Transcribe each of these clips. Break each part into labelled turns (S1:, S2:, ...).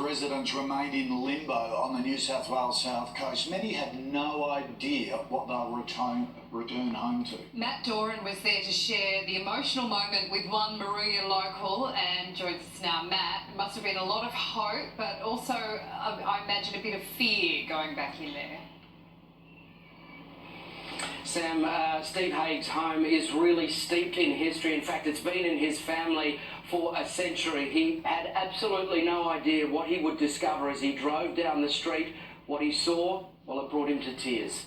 S1: residents remained in limbo on the New South Wales south coast. Many had no idea what they'll return home to.
S2: Matt Doran was there to share the emotional moment with one Moruya local and joins us now. Matt, it must have been a lot of hope, but also, I imagine, a bit of fear going back in there.
S3: Sam, Steve Haig's home is really steeped in history. In fact, it's been in his family for a century. He had absolutely no idea what he would discover as he drove down the street. What he saw, well, it brought him to tears.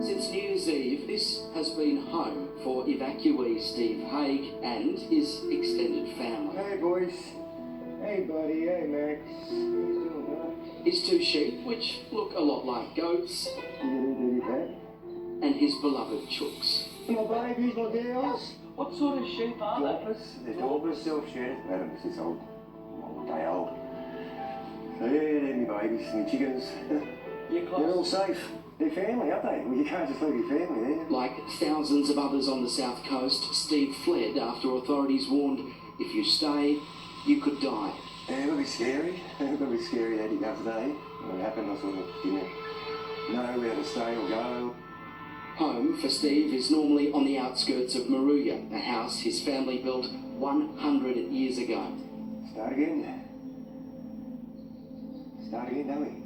S3: Since New Year's Eve, this has been home for evacuee Steve Haig and his extended family.
S4: Hey, boys. Hey, buddy. Hey, Max. How you doing, huh?
S3: His two sheep, which look a lot like goats, and his beloved chooks.
S4: My babies, my girls.
S3: What sort of sheep are they?
S4: They're Dorpers, self-shared. Madam, this old day old. So yeah, they're my babies, my chickens.
S3: You're close.
S4: They're all safe. They're family, aren't they? Well, you can't just leave your family there.
S3: Like thousands of others on the south coast, Steve fled after authorities warned if you stay, you could die.
S4: Yeah, it'll be scary. It'll be scary that he goes today. When it happened, I sort of didn't know where to stay or go.
S3: Home for Steve is normally on the outskirts of Moruya, a house his family built 100 years ago.
S4: Start again. Start again, don't we?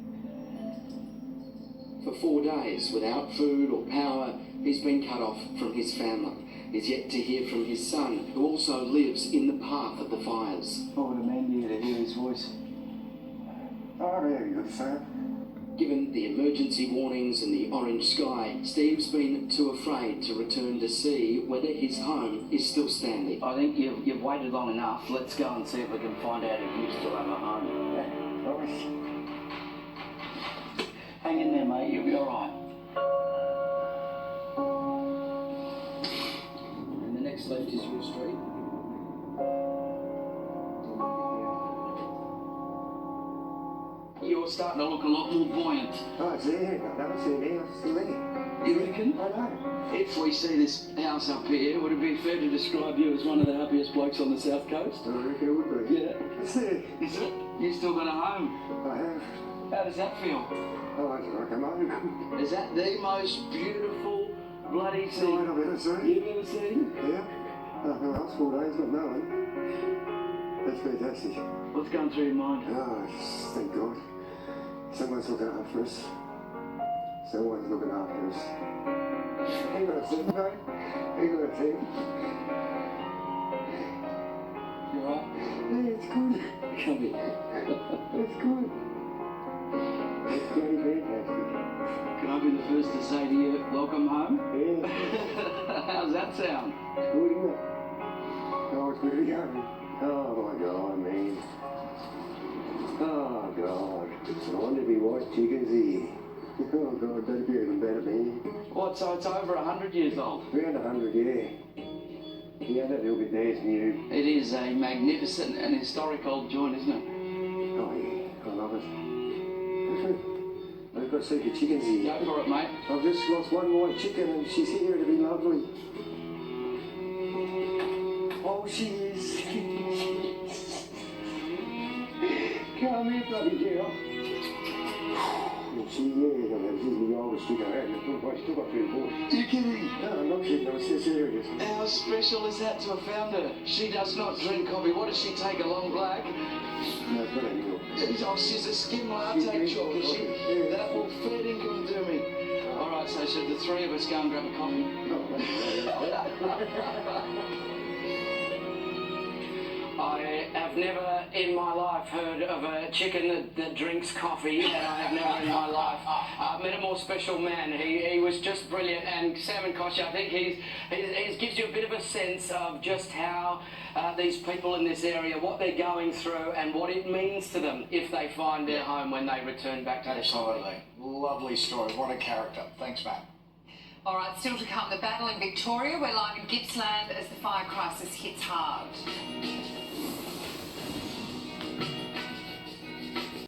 S3: For 4 days, without food or power, he's been cut off from his family. He's yet to hear from his son, who also lives in the path of the fires.
S4: I would amend you to hear his voice. Oh, very good, son.
S3: Given the emergency warnings and the orange sky, Steve's been too afraid to return to see whether his home is still standing. I think you've waited long enough. Let's go and see if we can find out if you still have a home.
S4: Yeah, promise.
S3: Hang in there, mate. You'll be all right. And the next left is your street. You're starting to look a lot more buoyant.
S4: Oh, it's there. No, it's there. It's still there.
S3: You reckon?
S4: I know.
S3: If we see this house up here, would it be fair to describe you as one of the happiest blokes on the south coast?
S4: I reckon it would be.
S3: Yeah.
S4: It's there.
S3: Is it? You still got a home?
S4: I have.
S3: How does that feel?
S4: Oh, I can come home.
S3: Is that the most beautiful bloody scene
S4: I've ever seen.
S3: you've ever seen?
S4: Yeah. Oh, the last 4 days not knowing. That's fantastic.
S3: What's going through your mind?
S4: Oh, thank God. Someone's looking after us. Someone's looking after us. Hang on a second, mate. Hang on a second.
S3: You alright?
S4: Yeah, it's good.
S3: Come here.
S4: It's good. It's very fantastic.
S3: Can I be the first to say to you, welcome home?
S4: Yeah.
S3: How's that sound?
S4: It's good, isn't it? Oh, it's really going. Oh, my God, man. Oh, God. I want to be white chickens here. Oh, God, that'd be even better, man.
S3: What, so it's over 100 years old?
S4: Around 100, yeah. Yeah, that little bit there's new.
S3: It is a magnificent and historic old joint, isn't it?
S4: Oh, yeah, I love it. I've got to see the chickens here.
S3: Go for it, mate.
S4: I've just lost one white chicken and she's here to be lovely. Oh, she is. Come here, bloody girl. She's the oldest chicken I had. I still got 3 boys.
S3: You kidding?
S4: No, I'm not kidding. I'm so serious.
S3: How special is that to have found her? She does not drink coffee. What does she take, a long black?
S4: No, it's not anymore.
S3: Oh, she's a skim latte chocolate.
S4: Yeah.
S3: That will fit income to me. All right, so should the 3 of us go and grab a coffee? I have never in my life heard of a chicken that drinks coffee, and I have never in my life met a more special man. He was just brilliant, and Sam and Kosha, I think he gives you a bit of a sense of just how these people in this area, what they're going through, and what it means to them if they find their home when they return back to their country.
S1: Absolutely. Lovely story. What a character. Thanks, Matt.
S2: All right, still to come, the battle in Victoria. We're live in Gippsland as the fire crisis hits hard.